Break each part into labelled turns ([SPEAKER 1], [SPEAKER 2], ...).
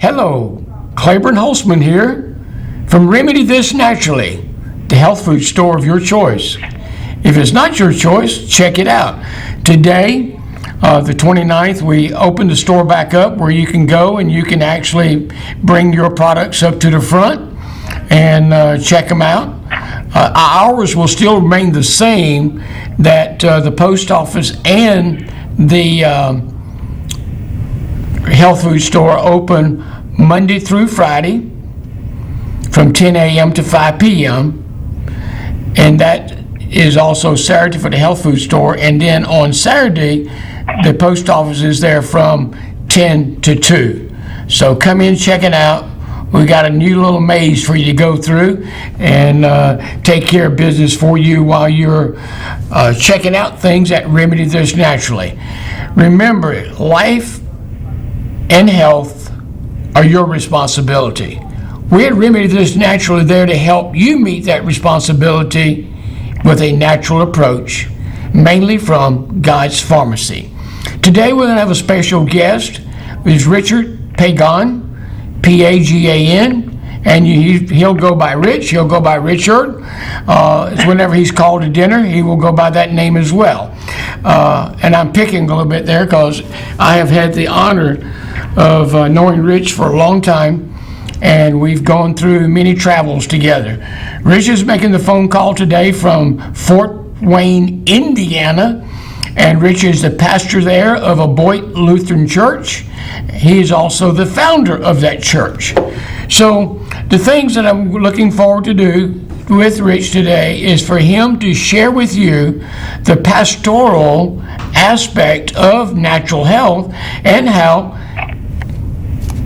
[SPEAKER 1] Hello, Claiborne Holzman here from Remedy This Naturally, the health food store of your choice. If it's not your choice, check it out. Today, the 29th, we opened the store back up where you can go and you can actually bring your products up to the front and check them out. Hours will still remain the same, that the post office and the health food store open Monday through Friday from 10 a.m. to 5 p.m. And that is also Saturday for the health food store. And then on Saturday, the post office is there from 10 to 2. So come in, check it out. We got a new little maze for you to go through and take care of business for you while you're checking out things at Remedy This Naturally. Remember, life and health are your responsibility. We at Remedy This Naturally are there to help you meet that responsibility with a natural approach, mainly from God's Pharmacy. Today we're going to have a special guest. It's Richard Pagan, P-A-G-A-N, and he'll go by Rich, he'll go by Richard. Whenever he's called to dinner, he will go by that name as well. And I'm picking a little bit there because I have had the honor of knowing Rich for a long time, and we've gone through many travels together. Rich is making the phone call today from Fort Wayne, Indiana, and Rich is the pastor there of a Boyd Lutheran Church. He is also the founder of that church. So the things that I'm looking forward to do with Rich today is for him to share with you the pastoral aspect of natural health and how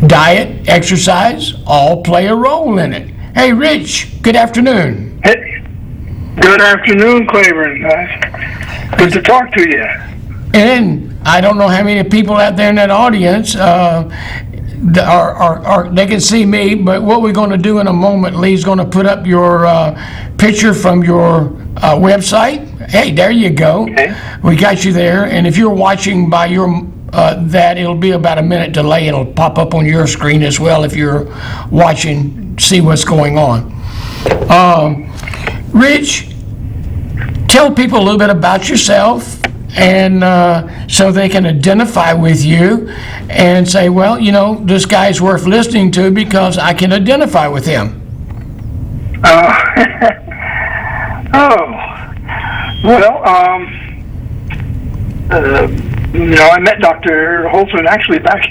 [SPEAKER 1] diet, exercise, all play a role in it. Hey, Rich, good afternoon.
[SPEAKER 2] Hey, good afternoon, Claiborne. Good to talk to you.
[SPEAKER 1] And I don't know how many people out there in that audience they can see me, but what we're going to do in a moment, Lee's going to put up your picture from your website. Hey, there you go.
[SPEAKER 2] Okay.
[SPEAKER 1] We got you there. And if you're watching by your that, it'll be about a minute delay. It'll pop up on your screen as well if you're watching, see what's going on. Rich, tell people a little bit about yourself, and so they can identify with you and say, well, you know, this guy's worth listening to because I can identify with him.
[SPEAKER 2] I met Dr. Holzman actually back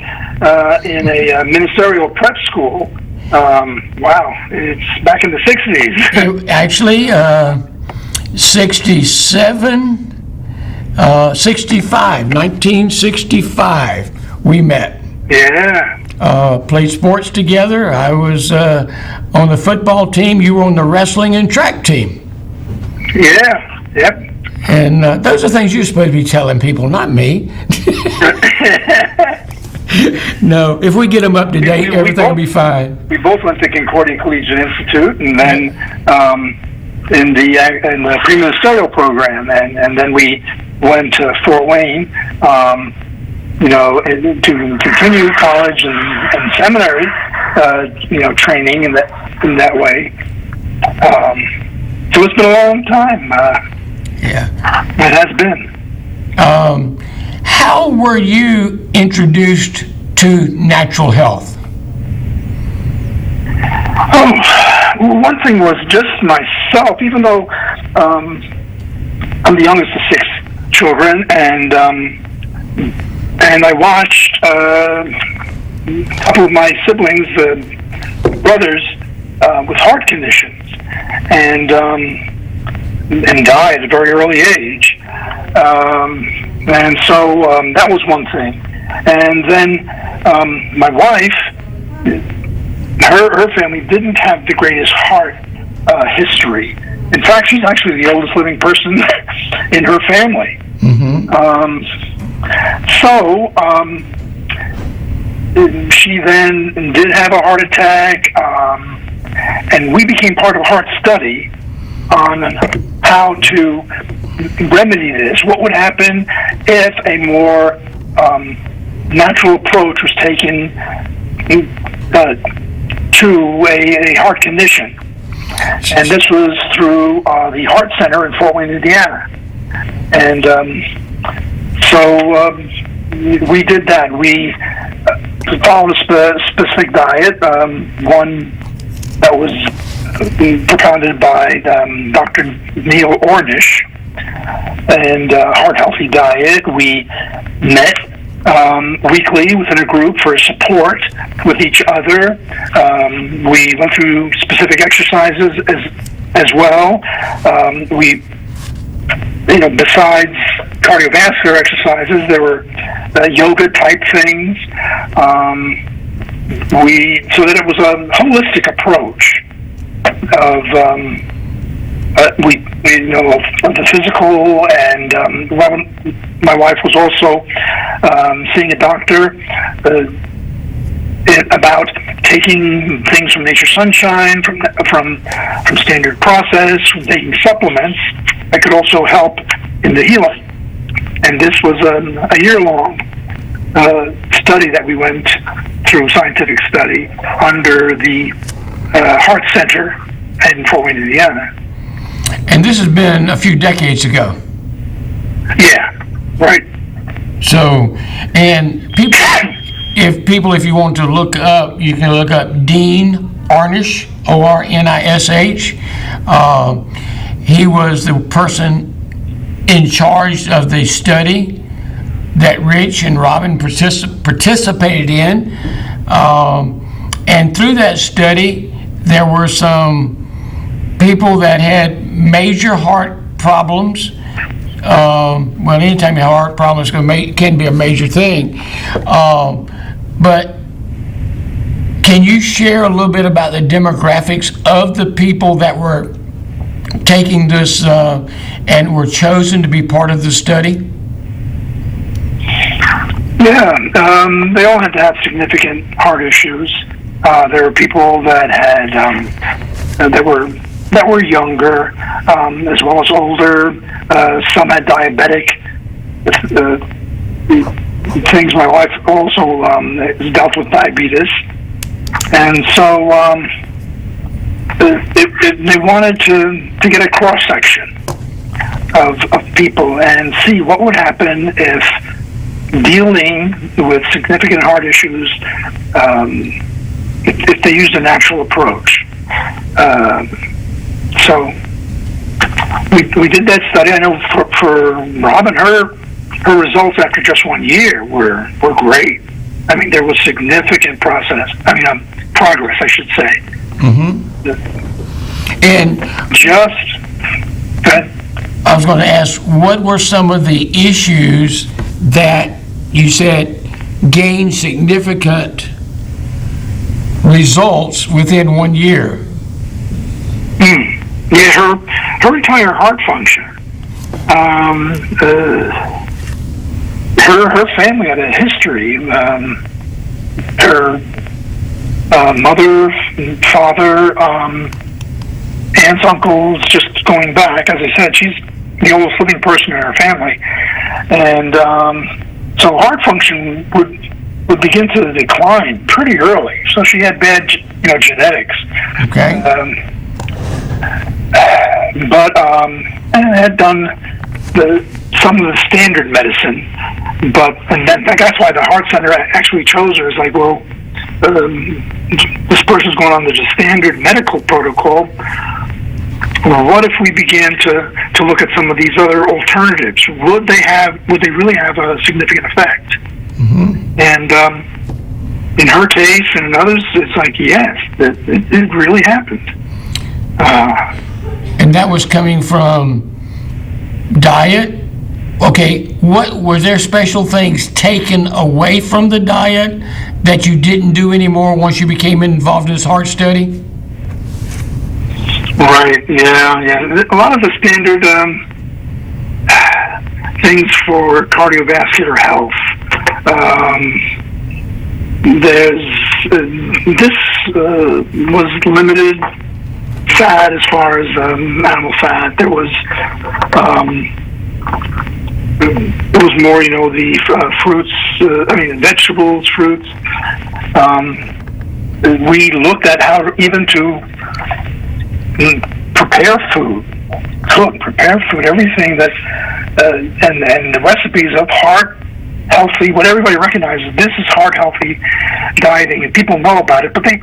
[SPEAKER 2] in a ministerial prep school. It's back in the 60s.
[SPEAKER 1] Actually, 1965, we met.
[SPEAKER 2] Yeah.
[SPEAKER 1] Played sports together. I was on the football team. You were on the wrestling and track team.
[SPEAKER 2] Yeah. Yep.
[SPEAKER 1] And those are things you're supposed to be telling people, not me. No, if we get them up to date, everything will be fine.
[SPEAKER 2] We both went to Concordia Collegiate Institute, and then in the pre-ministerial program, and then we went to Fort Wayne, to continue college and seminary, training in that way. So it's been a long time.
[SPEAKER 1] Yeah,
[SPEAKER 2] it has been.
[SPEAKER 1] How were you introduced to natural health?
[SPEAKER 2] One thing was just myself, even though I'm the youngest of 6 children, and I watched a couple of my siblings, brothers, with heart conditions, and die at a very early age. And so that was one thing. And then my wife, her family didn't have the greatest heart history. In fact, she's actually the oldest living person in her family.
[SPEAKER 1] Mm-hmm.
[SPEAKER 2] She then did have a heart attack, and we became part of a heart study on how to remedy this. What would happen if a more natural approach was taken to a heart condition. And this was through the Heart Center in Fort Wayne, Indiana. And so we did that. We followed a specific diet, one that was propounded by Dr. Neil Ornish, and Heart Healthy Diet. We met weekly within a group for support with each other. We went through specific exercises as well. Besides cardiovascular exercises, there were yoga type things. So that it was a holistic approach of of the physical, and my wife was also seeing a doctor about taking things from Nature Sunshine, from Standard Process, from taking supplements that could also help in the healing. And this was a year-long study that we went through, scientific study, under the Heart Center in Fort Wayne, Indiana.
[SPEAKER 1] And this has been a few decades ago.
[SPEAKER 2] Yeah, right.
[SPEAKER 1] So, and if you want to look up, you can look up Dean Ornish, Ornish. He was the person in charge of the study that Rich and Robin participated in. And through that study, there were some people that had major heart problems. Well, anytime you have heart problems, can be a major thing. But can you share a little bit about the demographics of the people that were taking this and were chosen to be part of the study?
[SPEAKER 2] Yeah, they all had to have significant heart issues. There were people that had that were younger, as well as older. Some had diabetic things. My wife also dealt with diabetes, and so they wanted to get a cross section of people and see what would happen if dealing with significant heart issues, if they used a natural approach. So we did that study. I know for Robin, her results after just 1 year were great. I mean, there was significant progress, I should say.
[SPEAKER 1] Mm-hmm. And I was going to ask, what were some of the issues that you said gained significant results within 1 year?
[SPEAKER 2] Yeah, her entire heart function. Her family had a history. Her mother, father, aunts, uncles, just going back. As I said, she's the oldest living person in her family, and so heart function would begin to decline pretty early. So she had bad, genetics.
[SPEAKER 1] Okay.
[SPEAKER 2] But and had done some of the standard medicine, and then that's why the Heart Center actually chose her. Is like, well, this person's going on the standard medical protocol. Well, what if we began to look at some of these other alternatives? Would they really have a significant effect?
[SPEAKER 1] Mm-hmm.
[SPEAKER 2] And in her case and in others, it's like, yes, it really happened.
[SPEAKER 1] And that was coming from diet? Okay, what were there special things taken away from the diet that you didn't do anymore once you became involved in this heart study?
[SPEAKER 2] Right, yeah. A lot of the standard things for cardiovascular health. This was limited fat as far as animal fat. There was more, the fruits, vegetables, fruits. we looked at how even to prepare food, prepare food, everything that, and the recipes of heart healthy, what everybody recognizes, this is heart healthy dieting, and people know about it, but they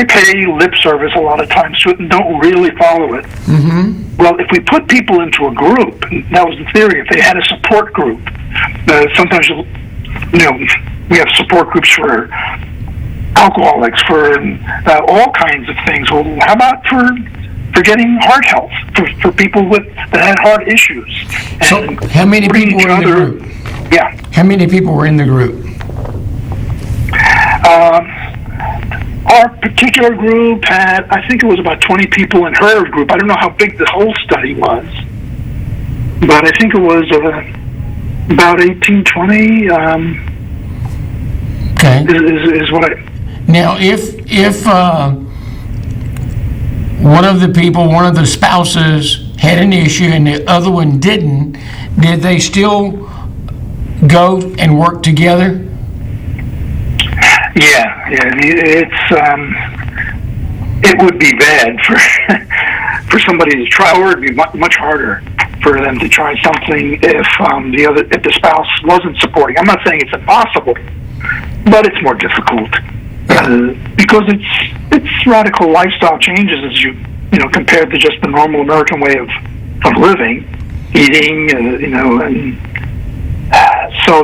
[SPEAKER 2] pay lip service a lot of times to it and don't really follow it.
[SPEAKER 1] Mm-hmm.
[SPEAKER 2] Well, if we put people into a group, that was the theory, if they had a support group, sometimes, we have support groups for alcoholics, for all kinds of things. Well, how about for getting heart health, for people that had heart issues?
[SPEAKER 1] So, how many people were in the group?
[SPEAKER 2] Yeah.
[SPEAKER 1] How many people were in the group?
[SPEAKER 2] Our particular group had, I think it was about 20 people in her group. I don't know how big the whole study was, but I think it was about 18, 20.
[SPEAKER 1] Okay.
[SPEAKER 2] Is what I...
[SPEAKER 1] Now, if one of the spouses had an issue and the other one didn't, did they still go and work together?
[SPEAKER 2] Yeah. It would be bad for somebody to try, or it'd be much harder for them to try something if the spouse wasn't supporting. I'm not saying it's impossible, but it's more difficult because it's radical lifestyle changes as you compared to just the normal American way of living, eating, and so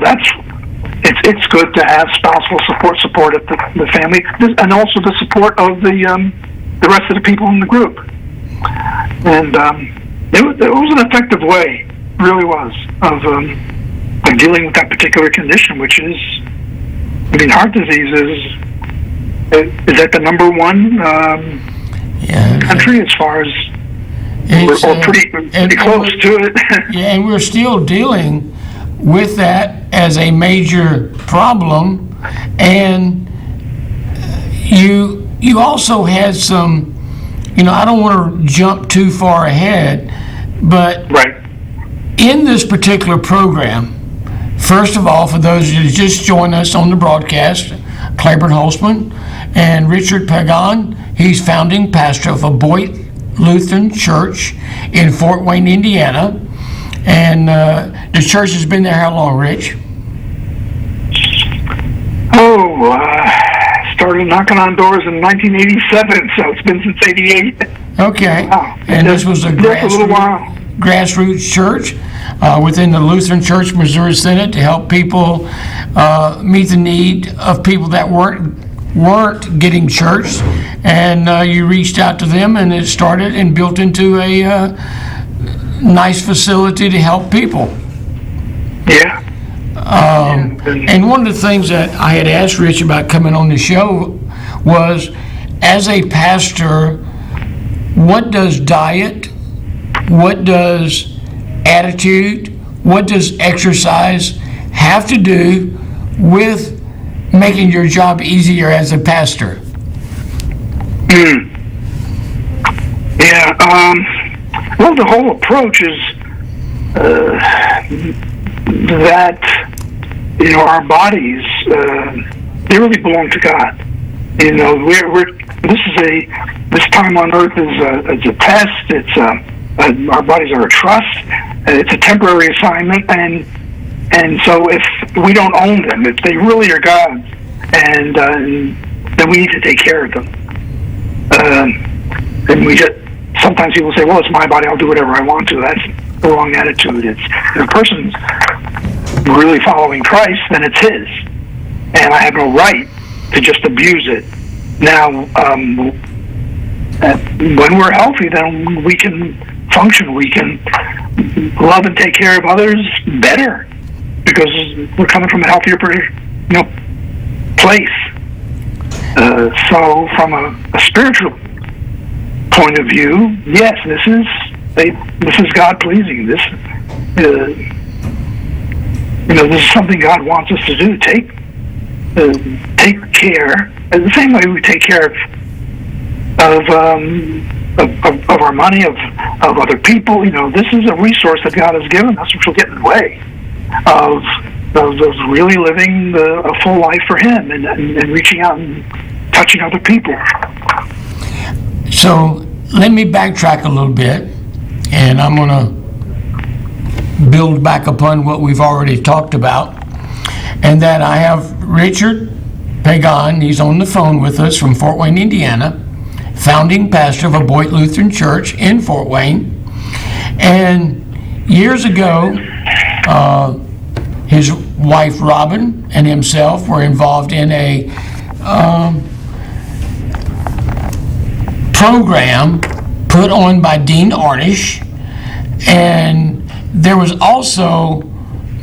[SPEAKER 2] it's good to have spousal support at the family, and also the support of the rest of the people in the group. And it was an effective way, really was, of dealing with that particular condition, which is, heart disease is at the number one country as far as, or pretty close to it.
[SPEAKER 1] Yeah, and we're still dealing with that as a major problem. And you also had some, I don't want to jump too far ahead, but
[SPEAKER 2] right.
[SPEAKER 1] In this particular program, first of all, for those of you who just joined us on the broadcast, Claiborne Holtzman and Richard Pagan, he's founding pastor of a Boyd Lutheran Church in Fort Wayne, Indiana. And the church has been there how long, Rich?
[SPEAKER 2] Started knocking on doors in 1987, so it's been since '88.
[SPEAKER 1] Okay.
[SPEAKER 2] Wow.
[SPEAKER 1] And this was a grassroots church within the Lutheran Church Missouri Synod to help people meet the need of people that weren't getting church, and you reached out to them, and it started and built into a nice facility to help people.
[SPEAKER 2] Yeah.
[SPEAKER 1] And one of the things that I had asked Rich about coming on the show was, as a pastor, what does diet, what does attitude, what does exercise have to do with making your job easier as a pastor?
[SPEAKER 2] Yeah. Well, the whole approach is that our bodies they really belong to God. This time on earth is a test. It's our bodies are a trust. It's a temporary assignment, and so if we don't own them, if they really are God's, and then we need to take care of them. And sometimes people say, well, it's my body, I'll do whatever I want to. That's the wrong attitude. If a person's really following Christ, then it's his. And I have no right to just abuse it. Now, when we're healthy, then we can function. We can love and take care of others better because we're coming from a healthier place. So from a spiritual point of view, yes, this is God pleasing. This is something God wants us to do. Take care, the same way we take care of our money, of other people. This is a resource that God has given us, which will get in the way of really living a full life for Him and reaching out and touching other people.
[SPEAKER 1] So let me backtrack a little bit, and I'm going to build back upon what we've already talked about, and that I have Richard Pagan. He's on the phone with us from Fort Wayne, Indiana, founding pastor of a Boyd Lutheran Church in Fort Wayne. And years ago, his wife Robin and himself were involved in a program put on by Dean Arnish, and there was also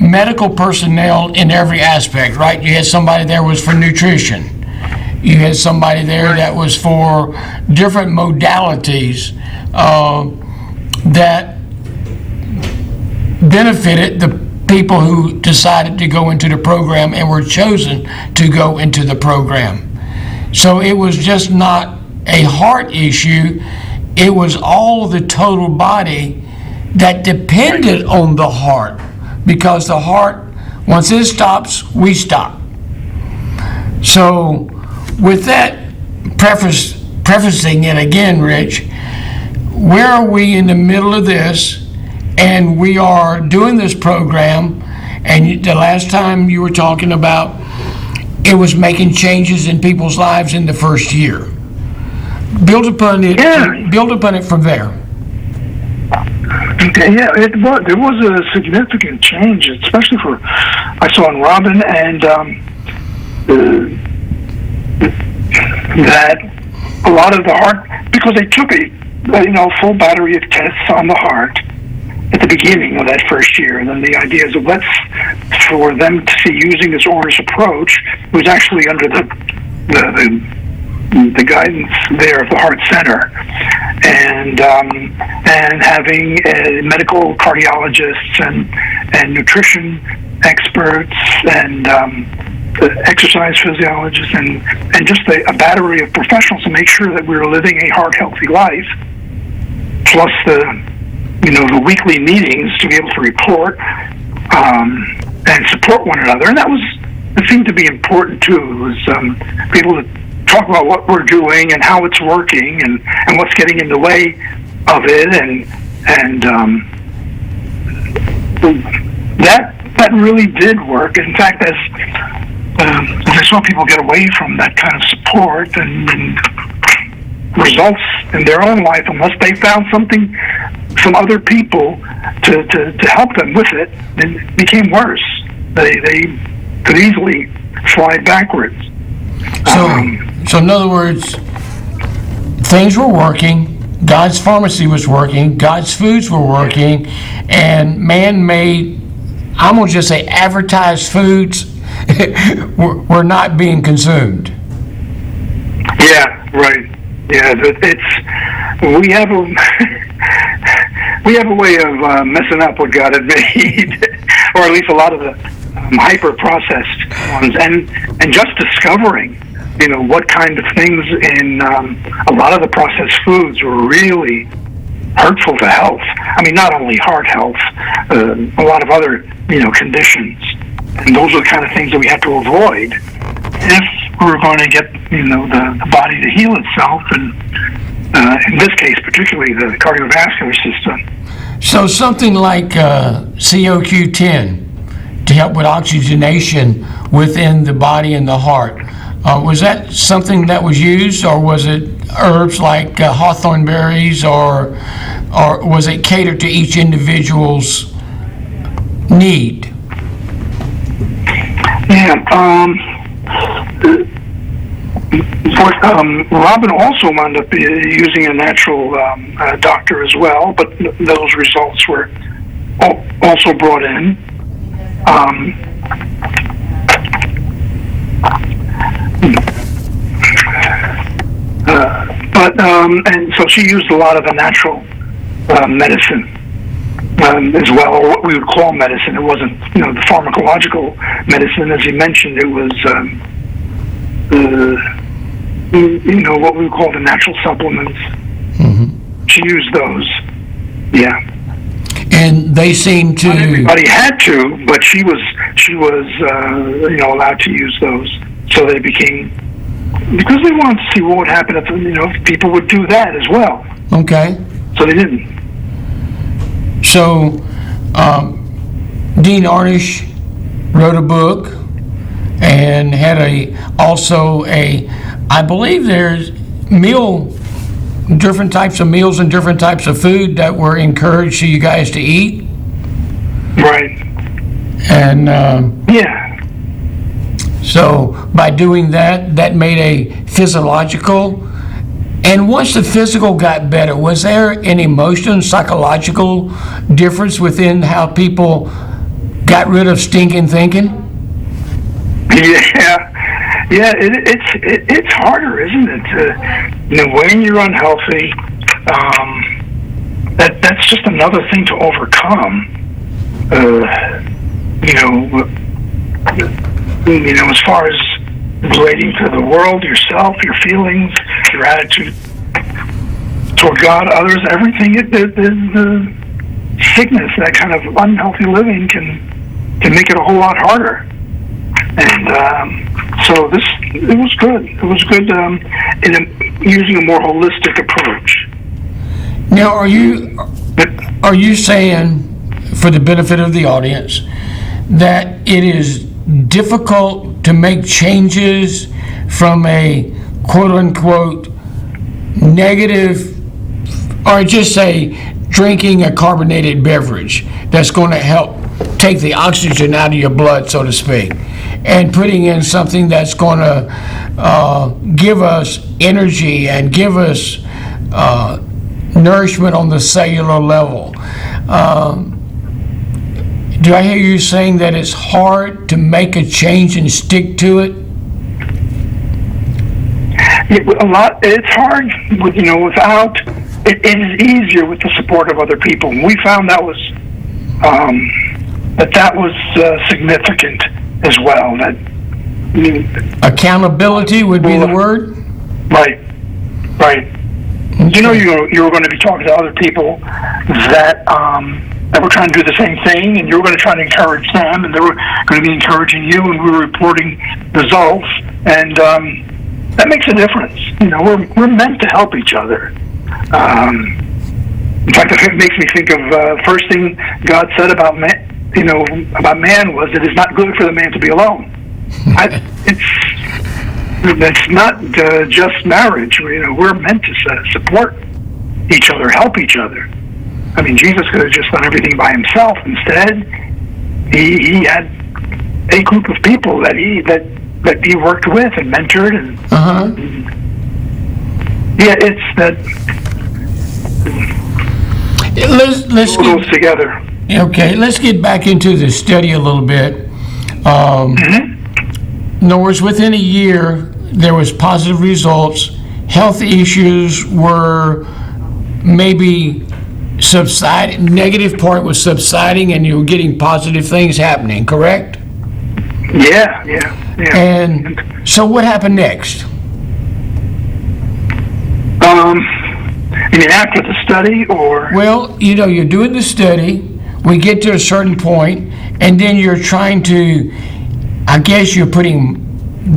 [SPEAKER 1] medical personnel in every aspect, right? You had somebody there was for nutrition. You had somebody there that was for different modalities that benefited the people who decided to go into the program and were chosen to go into the program. So it was just not a heart issue, it was all the total body that depended on the heart, because the heart, once it stops, we stop. So with that prefacing it again, Rich, where are we in the middle of this? And we are doing this program, and the last time you were talking about it was making changes in people's lives in the first year. Build upon it.
[SPEAKER 2] Yeah.
[SPEAKER 1] Build upon it from there.
[SPEAKER 2] Okay, yeah, there was a significant change, especially for, I saw in Robin, and that a lot of the heart, because they took a full battery of tests on the heart at the beginning of that first year, and then the idea is for them to see using this Ornish approach was actually under the guidance there of the Heart Center, and having medical cardiologists and nutrition experts and exercise physiologists and just a battery of professionals to make sure that we were living a heart healthy life, plus the weekly meetings to be able to report and support one another. And it seemed to be important too. It was be able to talk about what we're doing and how it's working and what's getting in the way of it, and that really did work. In fact, as I saw people get away from that kind of support and results in their own life, unless they found some other people to help them with it, it became worse. They could easily slide backwards.
[SPEAKER 1] So in other words, things were working, God's pharmacy was working, God's foods were working, and man-made, I'm going to just say advertised foods were not being consumed.
[SPEAKER 2] Yeah, right. Yeah, we have a way of messing up what God had made, or at least a lot of the hyper-processed ones, and just discovering, what kind of things in a lot of the processed foods were really hurtful to health. I mean, not only heart health, a lot of other, conditions. And those are the kind of things that we have to avoid if we're going to get, the body to heal itself, and in this case, particularly the cardiovascular system.
[SPEAKER 1] So something like COQ10 to help with oxygenation within the body and the heart. Was that something that was used, or was it herbs like hawthorn berries, or was it catered to each individual's need?
[SPEAKER 2] Yeah, Robin also wound up using a natural doctor as well, but those results were also brought in. And so she used a lot of the natural medicine as well, or what we would call medicine. It wasn't, the pharmacological medicine, as you mentioned. It was, what we would call the natural supplements. Mm-hmm. She used those. Yeah.
[SPEAKER 1] And they seem to.
[SPEAKER 2] Not everybody had to, but she was allowed to use those, so they became because they wanted to see what would happen if people would do that as well.
[SPEAKER 1] Okay.
[SPEAKER 2] So they didn't.
[SPEAKER 1] So, Dean Ornish wrote a book and had I believe there's different types of meals and different types of food that were encouraged to you guys to eat.
[SPEAKER 2] Right.
[SPEAKER 1] And
[SPEAKER 2] yeah.
[SPEAKER 1] So by doing that, that made a physiological. And once the physical got better, was there an emotional, psychological difference within how people got rid of stinking thinking?
[SPEAKER 2] Yeah. It's harder, isn't it? When you're unhealthy, that's just another thing to overcome. As far as relating to the world, yourself, your feelings, your attitude toward God, others, everything. The sickness, that kind of unhealthy living can make it a whole lot harder. And so it was good. It was good in using a more holistic approach.
[SPEAKER 1] Now, are you saying, for the benefit of the audience, that it is difficult to make changes from a quote-unquote negative, or just say drinking a carbonated beverage that's going to help take the oxygen out of your blood, so to speak, and putting in something that's going to give us energy and give us nourishment on the cellular level? Do I hear you saying that it's hard to make a change and stick to it?
[SPEAKER 2] It's hard, without. It is easier with the support of other people. We found that was significant as well. That
[SPEAKER 1] accountability would be the word.
[SPEAKER 2] Right. Okay. You were going to be talking to other people that were trying to do the same thing, and you were going to try to encourage them, and they were going to be encouraging you, and we were reporting results, and that makes a difference. We're meant to help each other. In fact, it makes me think of first thing God said about man. About man was, it is not good for the man to be alone. It's not just marriage. We're meant to support each other, help each other. I mean, Jesus could have just done everything by himself. Instead, he had a group of people that he worked with and mentored, and it's that.
[SPEAKER 1] Let's
[SPEAKER 2] get together.
[SPEAKER 1] Okay, let's get back into the study a little bit. In other words, within a year, there was positive results. Health issues were maybe subsiding. Negative part was subsiding, and you were getting positive things happening. Correct?
[SPEAKER 2] Yeah.
[SPEAKER 1] And so, what happened next?
[SPEAKER 2] You mean after the study, or?
[SPEAKER 1] Well, you're doing the study. We get to a certain point, and then you're trying to, I guess you're putting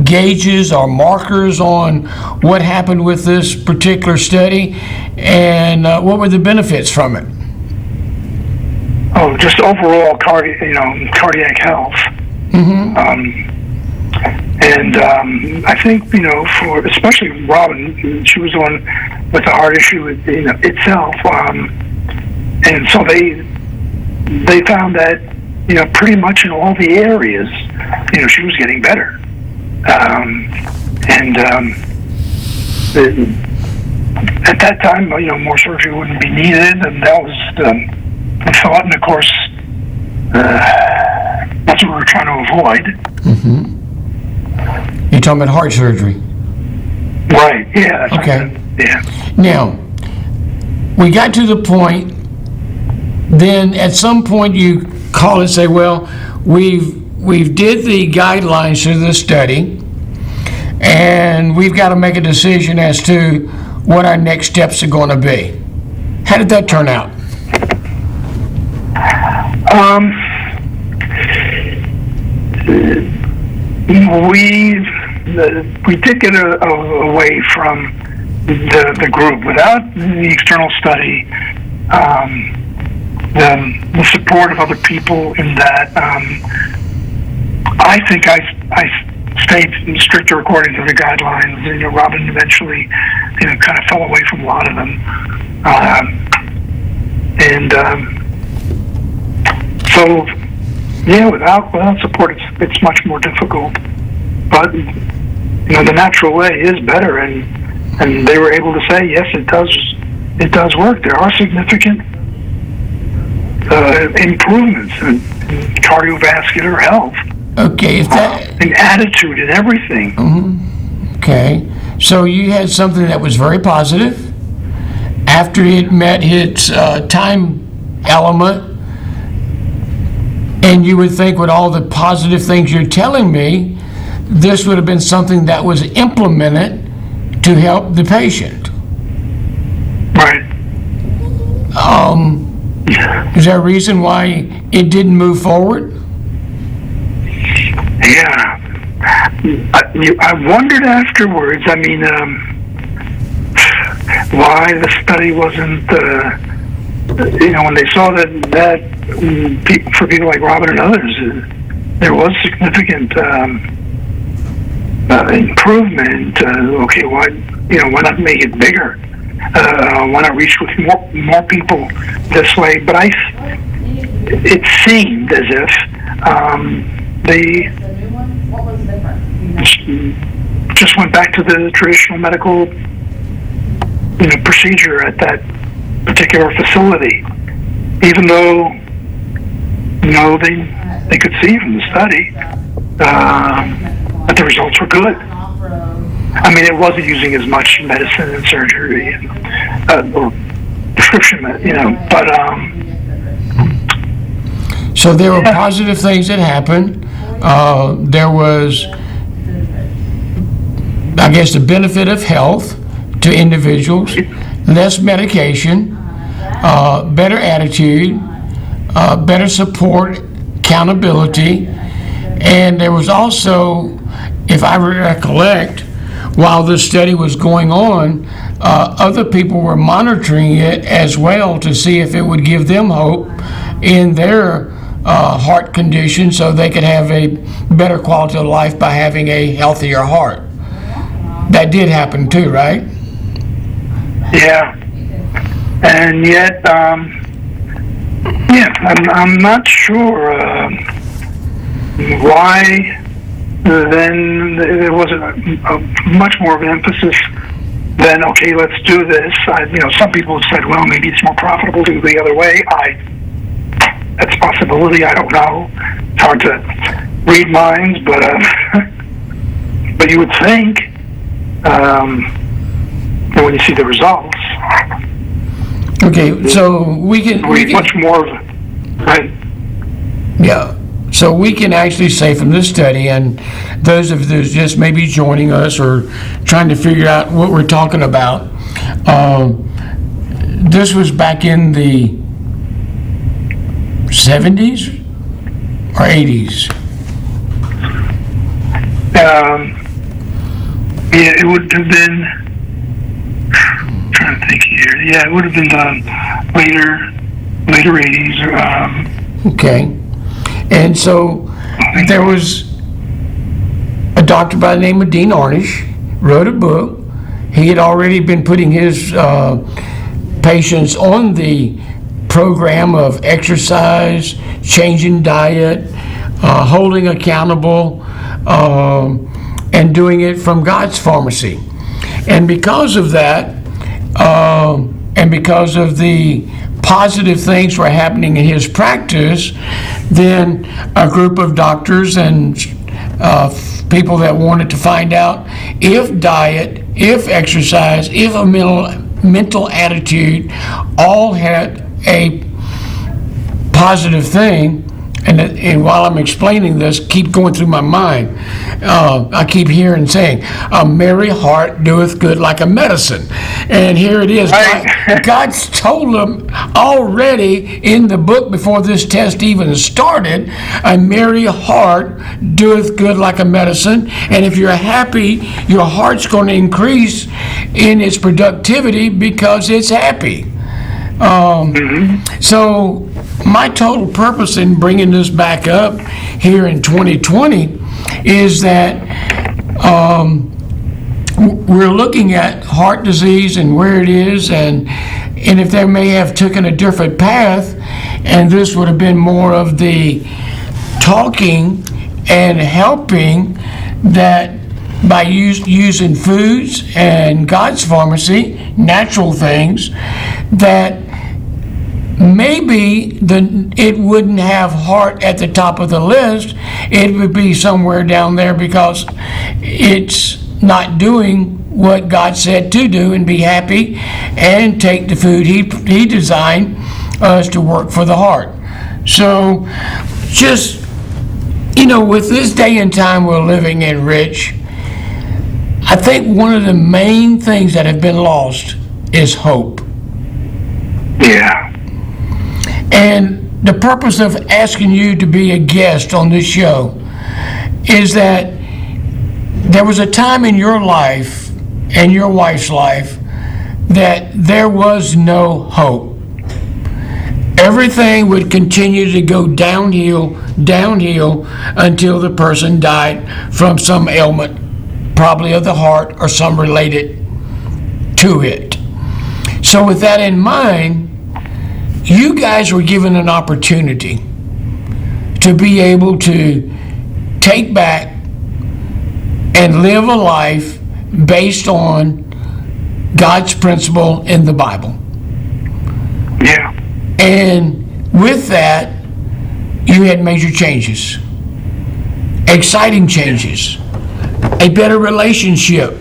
[SPEAKER 1] gauges or markers on what happened with this particular study, and what were the benefits from it?
[SPEAKER 2] Oh, just overall cardiac health. And I think, for especially Robin, she was the one with the heart issue itself, and so they found that pretty much in all the areas, she was getting better, and at that time, more surgery wouldn't be needed, and that was the thought, and of course, that's what we were trying to avoid.
[SPEAKER 1] You're talking about heart surgery?
[SPEAKER 2] Right, yeah.
[SPEAKER 1] Okay.
[SPEAKER 2] Yeah.
[SPEAKER 1] Now, we got to the point, then at some point you call and say, well, we've did the guidelines for this study, and we've got to make a decision as to what our next steps are going to be. How did that turn out?
[SPEAKER 2] we did get away from the group without the external study, the support of other people in that. I think I stayed stricter according to the guidelines. Robin eventually, kind of fell away from a lot of them, so yeah, without support, it's much more difficult. But the natural way is better, and they were able to say yes, it does work. There are significant improvements in cardiovascular health.
[SPEAKER 1] Okay, if that
[SPEAKER 2] in attitude and everything.
[SPEAKER 1] Okay, so you had something that was very positive. After it met its time element, and you would think with all the positive things you're telling me, this would have been something that was implemented to help the patient.
[SPEAKER 2] Right.
[SPEAKER 1] Is there a reason why it didn't move forward?
[SPEAKER 2] Yeah. I wondered afterwards, why the study wasn't, when they saw that for people like Robin and others, there was significant improvement. Okay, why not make it bigger? Why not reach with more people this way? But it seemed as if they just went back to the traditional medical procedure at that particular facility, even though they could see from the study that the results were good. It wasn't using as much medicine and surgery or prescription, but
[SPEAKER 1] so there were positive things that happened. There was, I guess, the benefit of health to individuals, less medication, better attitude, better support, accountability, and there was also, if I recollect, while this study was going on, other people were monitoring it as well to see if it would give them hope in their heart condition so they could have a better quality of life by having a healthier heart. That did happen too, right?
[SPEAKER 2] Yeah. And yet, I'm not sure why then there wasn't a much more of an emphasis then, okay, let's do this. Some people have said, well, maybe it's more profitable to go the other way. That's a possibility. I don't know. It's hard to read minds, but you would think, when you see the results.
[SPEAKER 1] Okay, so we can
[SPEAKER 2] much more, right?
[SPEAKER 1] Yeah. So we can actually say from this study, and those of you just maybe joining us or trying to figure out what we're talking about, this was back in the 70s or 80s?
[SPEAKER 2] Yeah, it would have been, I'm trying to think here. Yeah, it would have been later 80s.
[SPEAKER 1] Okay. And so there was a doctor by the name of Dean Ornish, wrote a book. He had already been putting his patients on the program of exercise, changing diet, holding accountable, and doing it from God's pharmacy. And because of that, and because of the positive things were happening in his practice, then a group of doctors and people that wanted to find out if diet, if exercise, if a mental attitude all had a positive thing, and while I'm explaining this, keep going through my mind. I keep hearing saying, "A merry heart doeth good like a medicine," and here it is.
[SPEAKER 2] Right.
[SPEAKER 1] God's told them already in the book before this test even started. A merry heart doeth good like a medicine, and if you're happy, your heart's going to increase in its productivity because it's happy. So my total purpose in bringing this back up here in 2020 is that we're looking at heart disease and where it is, and if they may have taken a different path, and this would have been more of the talking and helping that by using foods and God's pharmacy, natural things, that maybe it wouldn't have heart at the top of the list. It would be somewhere down there because it's not doing what God said to do and be happy and take the food He designed us to work for the heart. So just, with this day and time we're living in, Rich, I think one of the main things that have been lost is hope.
[SPEAKER 2] Yeah.
[SPEAKER 1] And the purpose of asking you to be a guest on this show is that there was a time in your life and your wife's life that there was no hope. Everything would continue to go downhill until the person died from some ailment, probably of the heart or some related to it. So with that in mind, you guys were given an opportunity to be able to take back and live a life based on God's principle in the Bible.
[SPEAKER 2] Yeah.
[SPEAKER 1] And with that, you had major changes, exciting changes, a better relationship,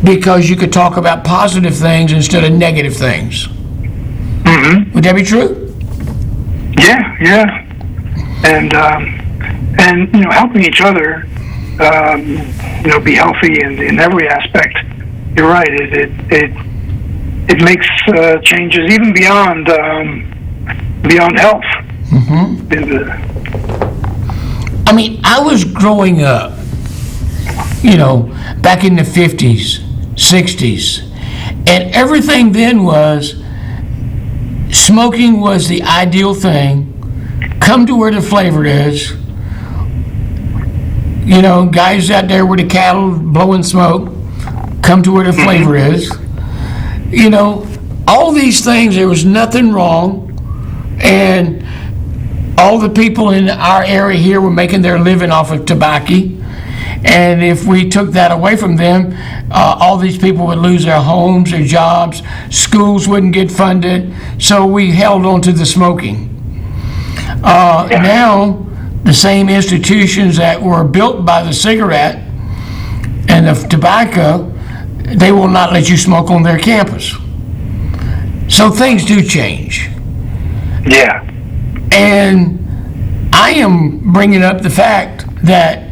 [SPEAKER 1] because you could talk about positive things instead of negative things.
[SPEAKER 2] Mm-hmm.
[SPEAKER 1] Would that be true?
[SPEAKER 2] Yeah. And helping each other, be healthy in every aspect. You're right. It makes changes even beyond health.
[SPEAKER 1] Mm-hmm. I mean, I was growing up, back in the 50s, 60s, and everything then was smoking was the ideal thing. Come to where the flavor is. Guys out there with the cattle blowing smoke, come to where the flavor is. All these things, there was nothing wrong. And all the people in our area here were making their living off of tobacco. And if we took that away from them, all these people would lose their homes, their jobs, schools wouldn't get funded. So we held on to the smoking. Now, the same institutions that were built by the cigarette and the tobacco, they will not let you smoke on their campus. So things do change.
[SPEAKER 2] Yeah.
[SPEAKER 1] And I am bringing up the fact that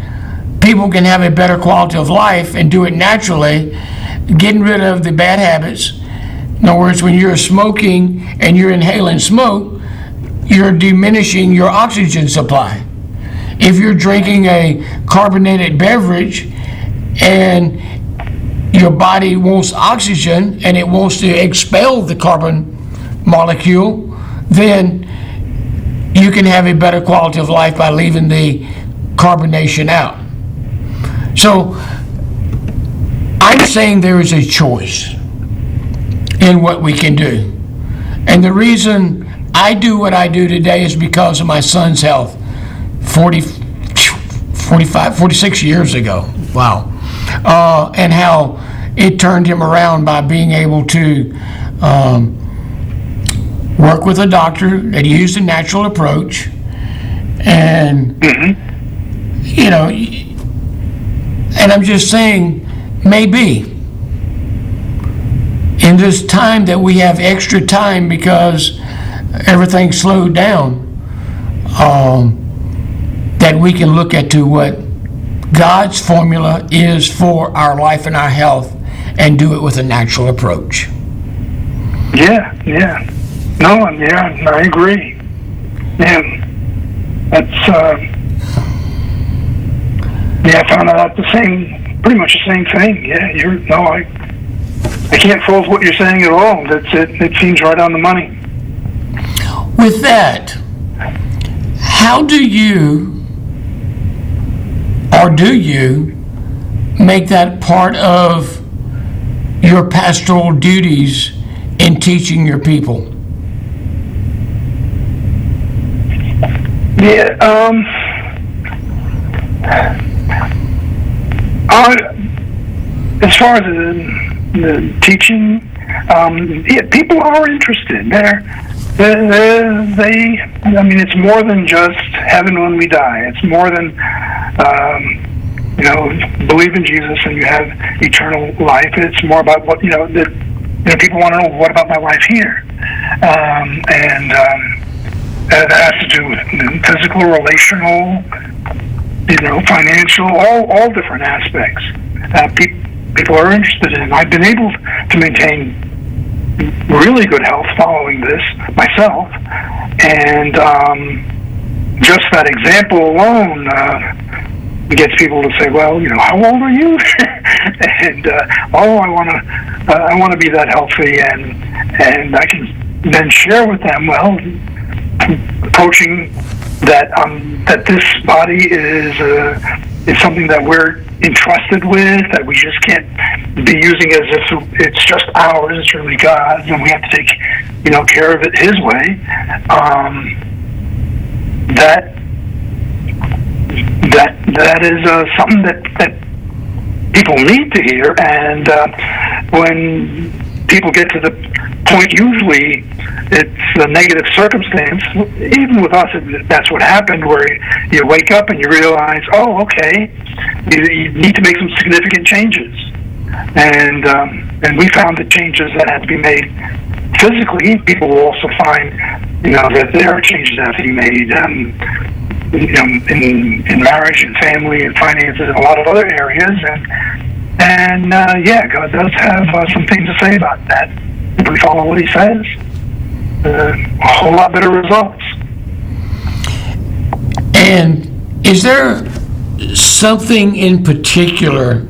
[SPEAKER 1] people can have a better quality of life and do it naturally, getting rid of the bad habits. In other words, when you're smoking and you're inhaling smoke, you're diminishing your oxygen supply. If you're drinking a carbonated beverage and your body wants oxygen and it wants to expel the carbon molecule, then you can have a better quality of life by leaving the carbonation out. So I'm saying there is a choice in what we can do. And the reason I do what I do today is because of my son's health 46 years ago. Wow. And how it turned him around by being able to work with a doctor that used a natural approach. And, and I'm just saying, maybe in this time that we have extra time because everything slowed down, that we can look at to what God's formula is for our life and our health and do it with a natural approach.
[SPEAKER 2] Yeah. No, yeah, I agree. Yeah, that's, I found out pretty much the same thing. Yeah, I can't fault what you're saying at all. That's it. It seems right on the money.
[SPEAKER 1] With that, how do you make that part of your pastoral duties in teaching your people?
[SPEAKER 2] Yeah, as far as the teaching, people are interested. It's more than just heaven when we die. It's more than, believe in Jesus and you have eternal life. It's more about what, people want to know, what about my life here? That has to do with physical, relational, financial, all different aspects. People are interested in. I've been able to maintain really good health following this myself, and just that example alone gets people to say, "Well, how old are you?" And I want to be that healthy, and I can then share with them, well, approaching that this body is something that we're entrusted with, that we just can't be using as if it's just ours. It's really God's, and we have to take care of it His way. That is something that people need to hear, and when people get to the point, usually it's a negative circumstance. Even with us, that's what happened, where you wake up and you realize, oh, okay, you need to make some significant changes. And we found the changes that had to be made physically. People will also find, that there are changes that have to be made, in marriage and family and finances and a lot of other areas. And God does have some things to say about that. If we follow what He says, a whole lot better results.
[SPEAKER 1] And is there something in particular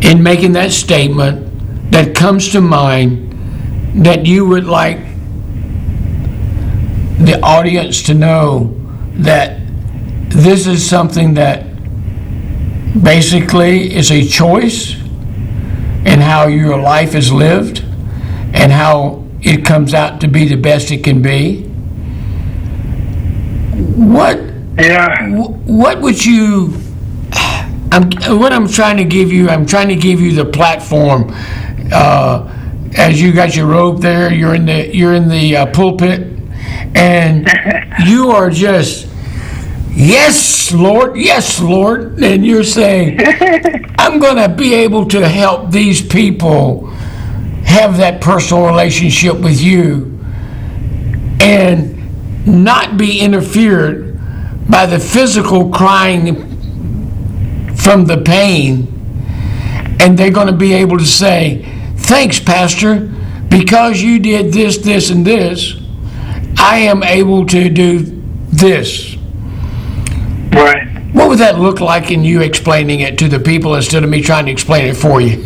[SPEAKER 1] in making that statement that comes to mind that you would like the audience to know, that this is something that basically is a choice in how your life is lived and how it comes out to be the best it can be? What would you, I'm trying to give you the platform, as you got your robe there, you're in the pulpit, and you are just, yes, Lord, and you're saying, I'm going to be able to help these people have that personal relationship with you and not be interfered by the physical crying from the pain, and they're going to be able to say, thanks, Pastor, because you did this, this, and this, I am able to do this.
[SPEAKER 2] Right.
[SPEAKER 1] What would that look like in you explaining it to the people instead of me trying to explain it for you?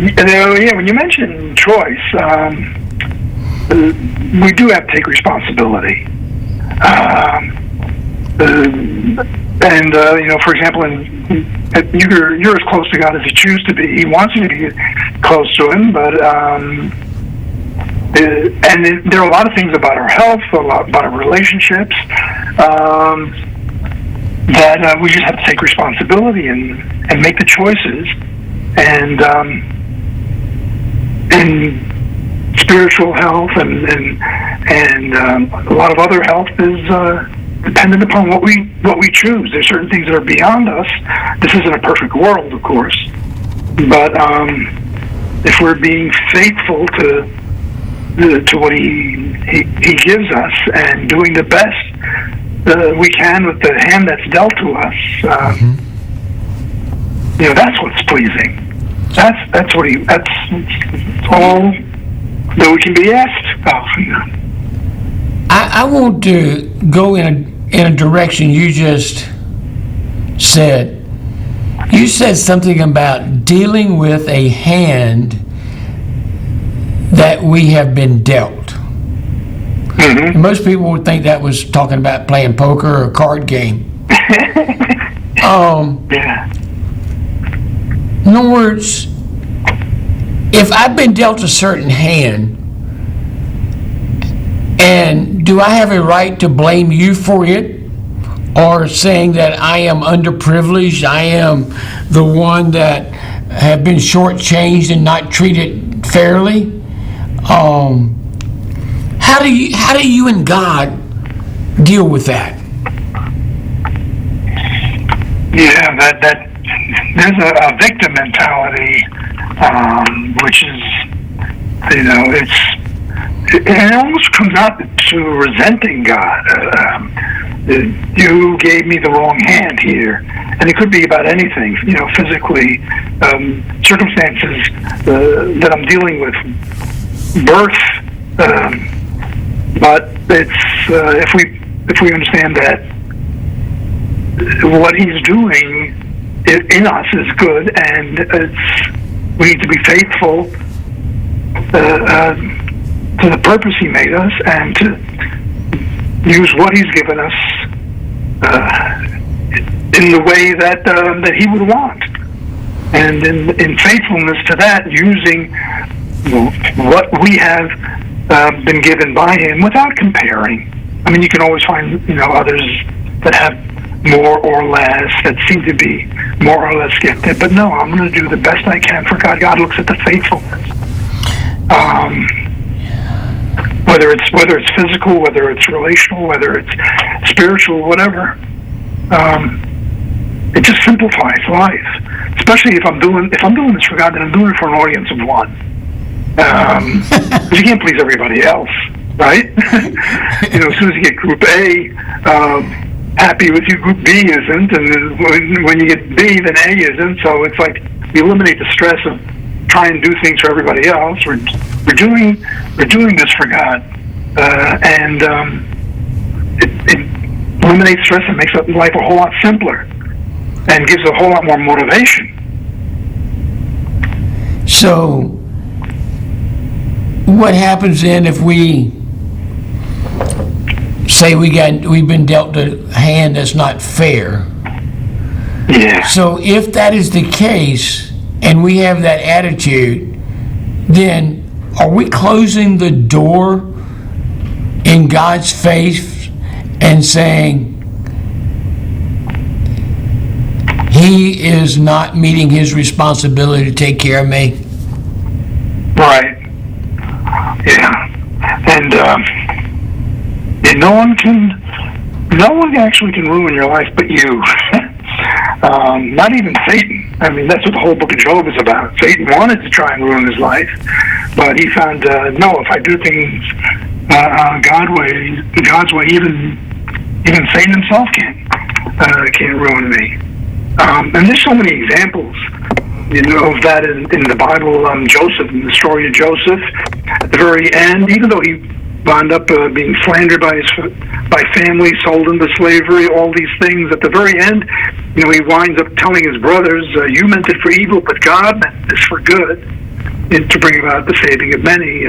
[SPEAKER 2] When you mention choice, we do have to take responsibility. For example, you're as close to God as you choose to be. He wants you to be close to Him, but and there are a lot of things about our health, about our relationships, that we just have to take responsibility and make the choices. And spiritual health and a lot of other health is dependent upon what we choose. There's certain things that are beyond us. This isn't a perfect world, of course, but if we're being faithful to to what he gives us, and doing the best we can with the hand that's dealt to us. That's what's pleasing. That's all that we can be asked of.
[SPEAKER 1] I want to go in a direction you just said. You said something about dealing with a hand that we have been dealt.
[SPEAKER 2] Mm-hmm.
[SPEAKER 1] Most people would think that was talking about playing poker or a card game.
[SPEAKER 2] Yeah.
[SPEAKER 1] In other words, if I've been dealt a certain hand, and do I have a right to blame you for it? Or saying that I am underprivileged, I am the one that have been shortchanged and not treated fairly? How do you and God deal with that?
[SPEAKER 2] Yeah, that there's a victim mentality, which is, it almost comes out to resenting God. You gave me the wrong hand here, and it could be about anything, physically, circumstances that I'm dealing with, birth, but it's if we understand that what He's doing in us is good, and we need to be faithful to the purpose He made us, and to use what He's given us in the way that He would want, and in faithfulness to that, using what we have been given by Him without comparing. I mean, you can always find others that have more or less, that seem to be more or less gifted, but no, I'm going to do the best I can for God. God looks at the faithfulness. Whether it's physical, whether it's relational, whether it's spiritual, whatever, it just simplifies life. Especially if I'm doing this for God, then I'm doing it for an audience of one. Because you can't please everybody else, right? As soon as you get Group A happy with you, Group B isn't, and then when you get B, then A isn't. So it's like you eliminate the stress of trying to do things for everybody else. We're doing this for God, and it eliminates stress and makes life a whole lot simpler, and gives a whole lot more motivation.
[SPEAKER 1] So, what happens then if we say we've been dealt a hand that's not fair?
[SPEAKER 2] Yeah.
[SPEAKER 1] So if that is the case, and we have that attitude, then are we closing the door in God's face and saying He is not meeting His responsibility to take care of me?
[SPEAKER 2] Right. Yeah. And no one actually can ruin your life but you. Not even Satan. I mean, that's what the whole book of Job is about. Satan wanted to try and ruin his life, but he found, no, if I do things God's way, even Satan himself can't ruin me. And there's so many examples, of that in the Bible. Joseph, in the story of Joseph, at the very end, even though he wound up being slandered by family, sold into slavery, all these things. At the very end, he winds up telling his brothers, "You meant it for evil, but God meant this for good, to bring about the saving of many."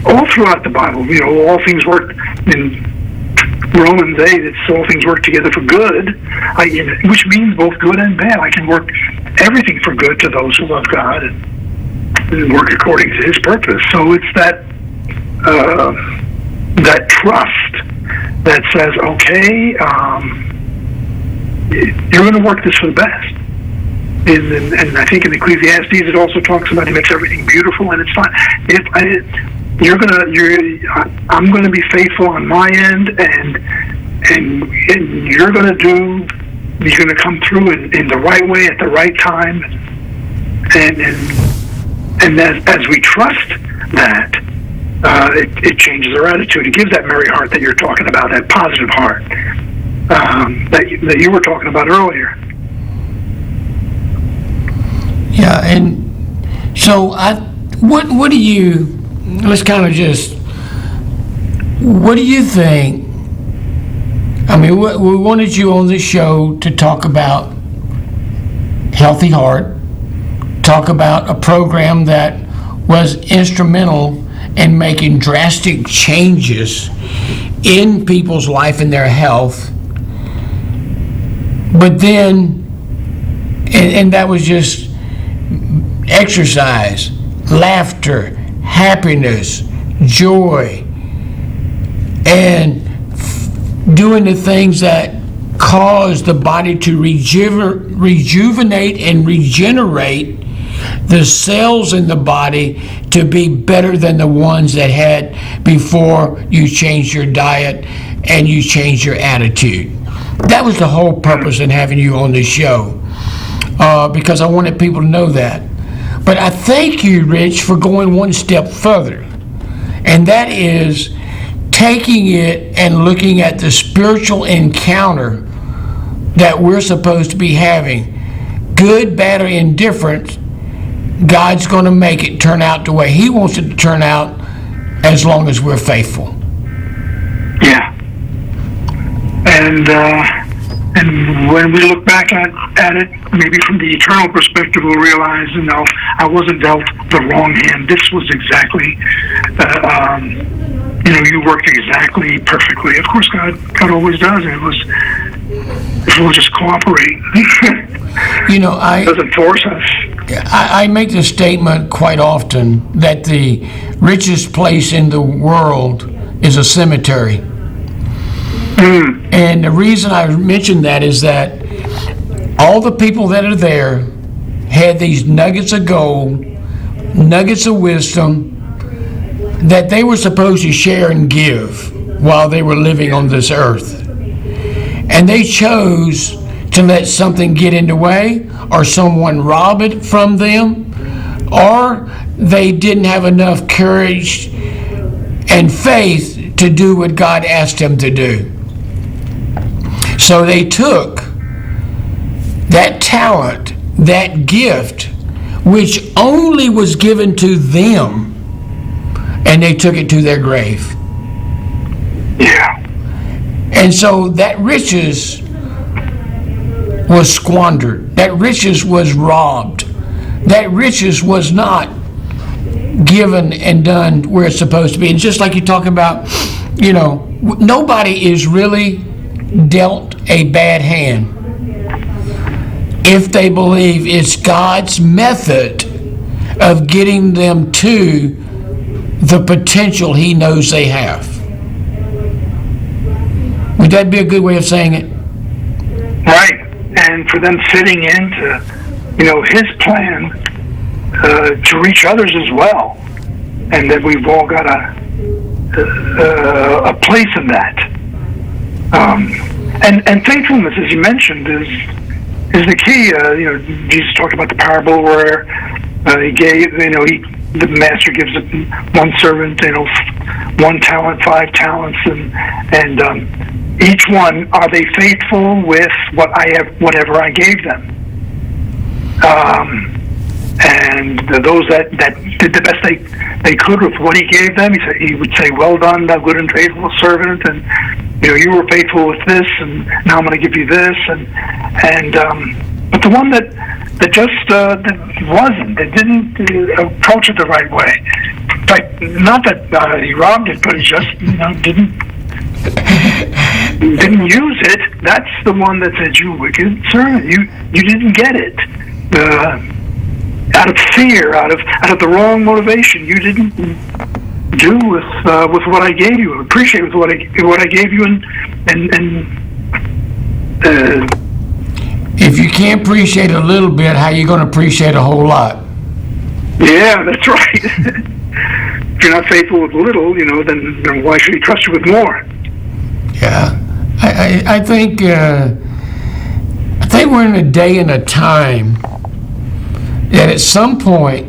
[SPEAKER 2] All throughout the Bible, all things work in Romans 8. It's all things work together for good, which means both good and bad. I can work everything for good to those who love God and work according to His purpose. So it's that trust that says, okay, you're going to work this for the best. And I think in Ecclesiastes it also talks about He makes everything beautiful, and it's fine. I'm going to be faithful on my end, and you're going to come through in the right way at the right time, and as we trust that, it changes their attitude. It gives that merry heart that you're talking about, that positive heart that you were talking about earlier.
[SPEAKER 1] Yeah, and so what do you? Let's kind of just. What do you think? I mean, we wanted you on this show to talk about Healthy Heart, talk about a program that was instrumental in making drastic changes in people's life and their health. But then, and that was just exercise, laughter, happiness, joy, and doing the things that cause the body to rejuvenate and regenerate the cells in the body to be better than the ones that had before you changed your diet and you changed your attitude. That was the whole purpose in having you on this show, because I wanted people to know that. But I thank you, Rich, for going one step further, and that is taking it and looking at the spiritual encounter that we're supposed to be having. Good, bad, or indifferent, God's going to make it turn out the way He wants it to turn out, as long as we're faithful.
[SPEAKER 2] Yeah. And when we look back at it, maybe from the eternal perspective, we'll realize, I wasn't dealt the wrong hand. This was exactly, you worked exactly perfectly. Of course, God always does. It was, if we'll just cooperate. It doesn't force us.
[SPEAKER 1] I make the statement quite often that the richest place in the world is a cemetery. And the reason I mention that is that all the people that are there had these nuggets of gold, nuggets of wisdom that they were supposed to share and give while they were living on this earth. And they chose to let something get in the way, or someone rob it from them, or they didn't have enough courage and faith to do what God asked them to do. So they took that talent, that gift, which only was given to them, and they took it to their grave.
[SPEAKER 2] Yeah.
[SPEAKER 1] And so that riches was squandered. That riches was robbed. That riches was not given and done where it's supposed to be. And just like you talk about, nobody is really dealt a bad hand if they believe it's God's method of getting them to the potential He knows they have. Would that be a good way of saying it?
[SPEAKER 2] Right. And for them fitting into, His plan to reach others as well, and that we've all got a place in that. And faithfulness, as you mentioned, is the key. Jesus talked about the parable where He gave, the master gives one servant, 1 talent, 5 talents, and each one, are they faithful with whatever I gave them? And those that did the best they could with what He gave them, He would say, "Well done, thou good and faithful servant," and you were faithful with this, and now I'm going to give you this, and but the one that that wasn't, that didn't approach it the right way. In fact, not that he robbed it, but he just didn't use it. That's the one that said, "You wicked servant, you didn't get it." Out of fear, out of the wrong motivation, you didn't do with what I gave you, appreciate with what I gave you, and
[SPEAKER 1] if you can't appreciate a little bit, how are you going to appreciate a whole lot?
[SPEAKER 2] Yeah, that's right. If you're not faithful with little, then why should He trust you with more?
[SPEAKER 1] Yeah, I think we're in a day and a time that at some point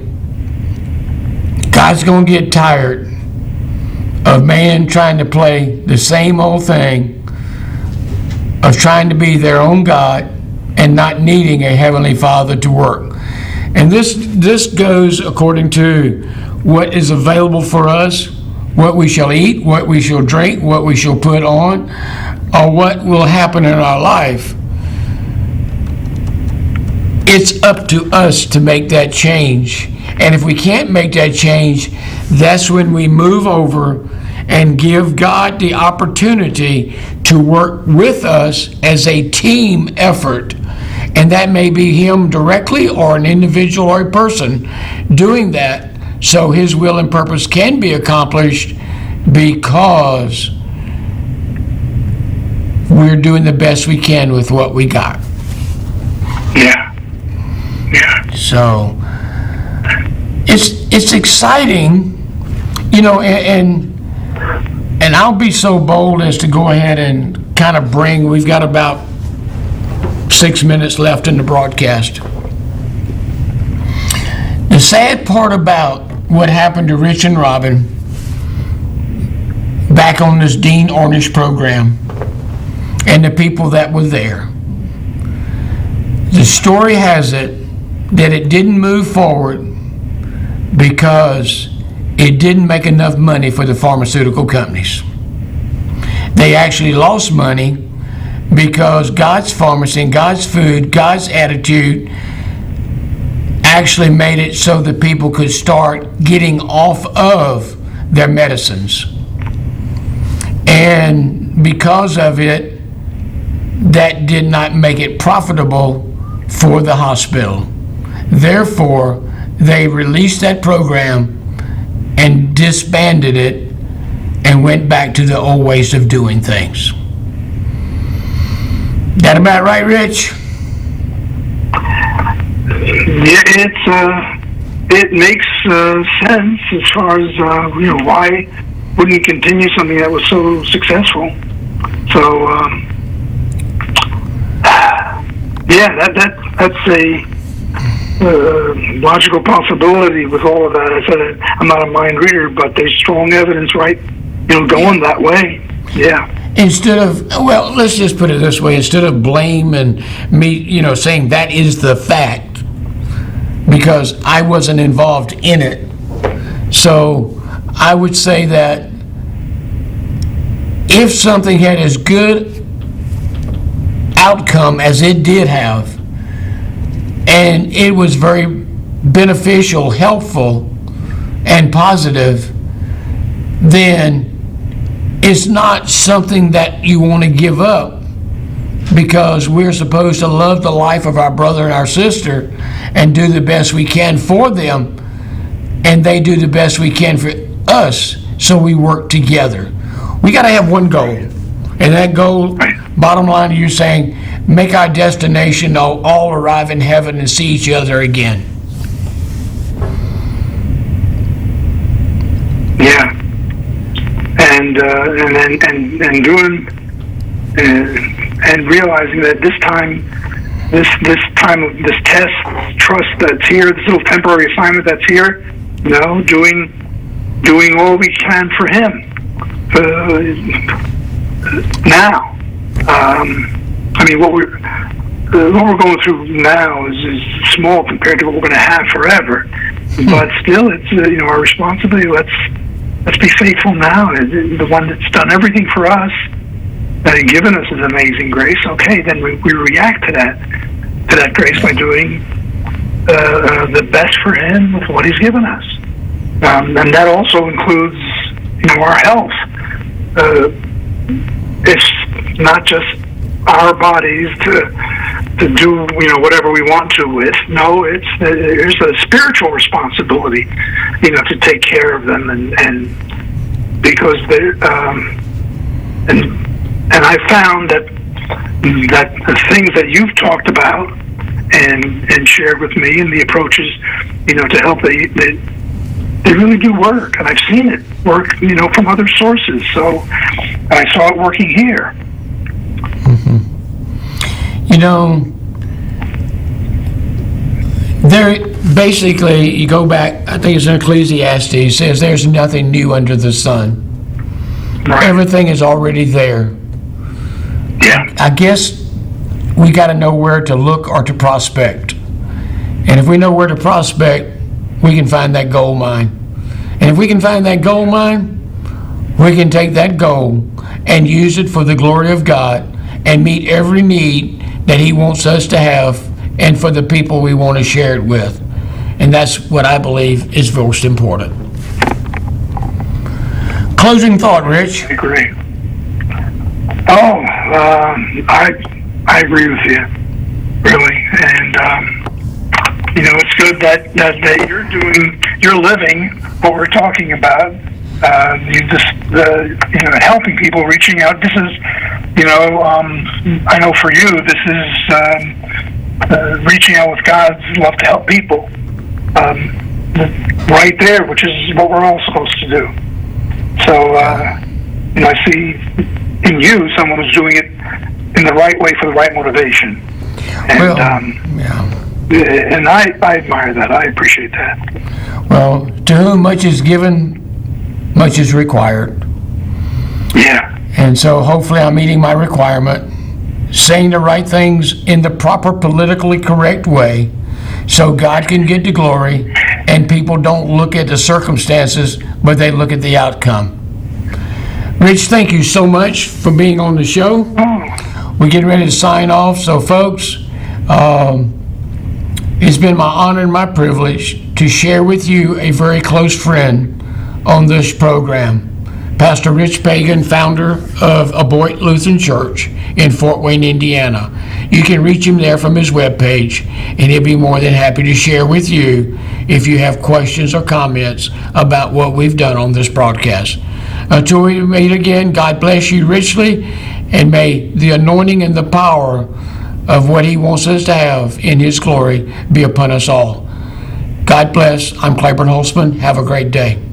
[SPEAKER 1] God's going to get tired of man trying to play the same old thing, of trying to be their own God and not needing a Heavenly Father to work. And this goes according to what is available for us, what we shall eat, what we shall drink, what we shall put on, or what will happen in our life. It's up to us to make that change. And if we can't make that change, that's when we move over and give God the opportunity to work with us as a team effort. And that may be Him directly or an individual or a person doing that, so His will and purpose can be accomplished, because we're doing the best we can with what we got.
[SPEAKER 2] Yeah.
[SPEAKER 1] So it's exciting, and I'll be so bold as to go ahead and kind of we've got about 6 minutes left in the broadcast. The sad part about what happened to Rich and Robin back on this Dean Ornish program and the people that were there, the story has it that it didn't move forward because it didn't make enough money for the pharmaceutical companies. They actually lost money because God's pharmacy and God's food, God's attitude actually made it so that people could start getting off of their medicines. And because of it, that did not make it profitable for the hospital. Therefore, they released that program and disbanded it and went back to the old ways of doing things. That about right, Rich?
[SPEAKER 2] Yeah, it makes sense as far as why wouldn't you continue something that was so successful? So that's a logical possibility with all of that. I said I'm not a mind reader, but there's strong evidence, right? Going that way. Yeah.
[SPEAKER 1] Instead of, well, let's just put it this way, instead of blame and me, saying that is the fact, because I wasn't involved in it. So I would say that if something had as good outcome as it did have, and it was very beneficial, helpful, and positive, then it's not something that you want to give up, because we're supposed to love the life of our brother and our sister and do the best we can for them, and they do the best we can for us, so we work together. We got to have one goal, and that goal, bottom line, you're saying, make our destination all arrive in heaven and see each other again.
[SPEAKER 2] Yeah. And doing and realizing that this time of this test, trust that's here, this little temporary assignment that's here, doing all we can for Him now. What we're going through now is small compared to what we're going to have forever. But still, it's our responsibility. Let's be faithful now. The one that's done everything for us, that has given us His amazing grace. Okay, then we react to that grace by doing the best for Him with what He's given us, and that also includes our health. It's not just our bodies to do whatever we want to with. No, there's a spiritual responsibility, to take care of them, and because they're and I found that the things that you've talked about and shared with me, and the approaches to help, they really do work, and I've seen it work from other sources. So I saw it working here.
[SPEAKER 1] Mm-hmm. There, basically, you go back, I think it's in Ecclesiastes, it says there's nothing new under the sun.
[SPEAKER 2] Right.
[SPEAKER 1] Everything is already there.
[SPEAKER 2] Yeah.
[SPEAKER 1] I guess we got to know where to look or to prospect. And if we know where to prospect, we can find that gold mine. And if we can find that gold mine, we can take that gold and use it for the glory of God and meet every need that He wants us to have and for the people we want to share it with. And that's what I believe is most important. Closing thought, Rich.
[SPEAKER 2] I agree. Oh, I agree with you, really. And it's good that you're living what we're talking about. Helping people, reaching out. This is, I know for you, this is reaching out with God's love to help people. Right there, which is what we're all supposed to do. So, I see in you someone who's doing it in the right way for the right motivation. And, and I admire that. I appreciate that.
[SPEAKER 1] Well, to whom much is given, much is required.
[SPEAKER 2] Yeah.
[SPEAKER 1] And so hopefully I'm meeting my requirement, saying the right things in the proper politically correct way so God can get the glory and people don't look at the circumstances, but they look at the outcome. Rich, thank you so much for being on the show. We're getting ready to sign off. So folks, it's been my honor and my privilege to share with you a very close friend on this program. Pastor Rich Pagan, founder of Aboit Lutheran Church in Fort Wayne, Indiana. You can reach him there from his webpage, and he'll be more than happy to share with you if you have questions or comments about what we've done on this broadcast. Until we meet again, God bless you richly, and may the anointing and the power of what He wants us to have in His glory be upon us all. God bless. I'm Claiborne Holtzman. Have a great day.